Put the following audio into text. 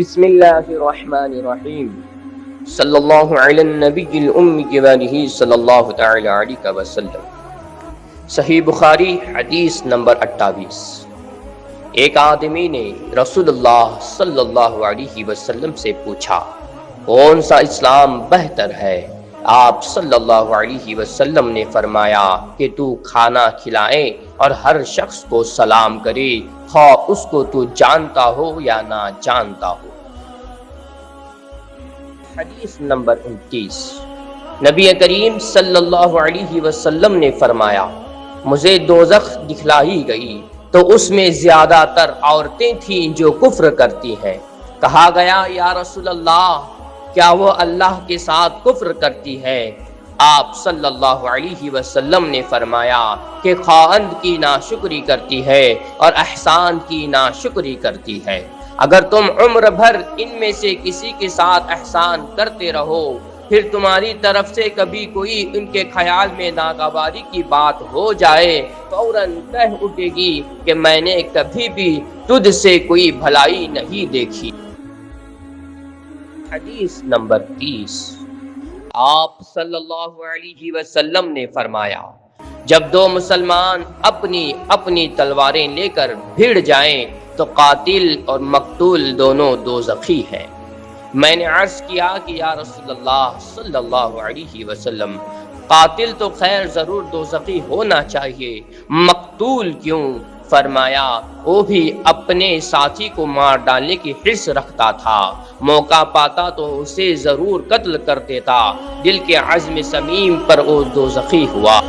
بسم اللہ الرحمن الرحیم صلی اللہ علی النبی الأمی وآلہ صلی اللہ تعالی علیہ وسلم۔ صحیح بخاری حدیث نمبر 28۔ ایک آدمی نے رسول اللہ صلی اللہ علیہ وسلم سے پوچھا، کون سا اسلام بہتر ہے؟ آپ صلی اللہ علیہ وسلم نے فرمایا کہ تو کھانا کھلائے اور ہر شخص کو سلام کرے، خواہ اس کو تو جانتا ہو یا نہ جانتا ہو۔ حدیث نمبر 29۔ نبی کریم صلی اللہ علیہ وسلم نے فرمایا، مجھے دوزخ دکھلائی گئی تو اس میں زیادہ تر عورتیں تھیں جو کفر کرتی ہیں۔ کہا گیا، یا رسول اللہ، کیا وہ اللہ کے ساتھ کفر کرتی ہے؟ آپ صلی اللہ علیہ وسلم نے فرمایا کہ خاوند کی ناشکری کرتی ہے اور احسان کی ناشکری کرتی ہے۔ اگر تم عمر بھر ان میں سے کسی کے ساتھ احسان کرتے رہو، پھر تمہاری طرف سے کبھی کوئی ان کے خیال میں ناگواری کی بات ہو جائے، فوراً کہہ اٹھے گی کہ میں نے کبھی بھی تجھ سے کوئی بھلائی نہیں دیکھی۔ حدیث نمبر 30۔ آپ صلی اللہ علیہ وسلم نے فرمایا، جب دو مسلمان اپنی اپنی تلواریں لے کر بھیڑ جائیں تو قاتل اور مقتول دونوں دوزخی ہیں۔ میں نے عرض کیا کہ یا رسول اللہ صلی اللہ علیہ وسلم، قاتل تو خیر ضرور دوزخی ہونا چاہیے، مقتول کیوں؟ فرمایا، وہ بھی اپنے ساتھی کو مار ڈالنے کی حرص رکھتا تھا، موقع پاتا تو اسے ضرور قتل کر دیتا، دل کے عزم سمیم پر وہ دوزخی ہوا۔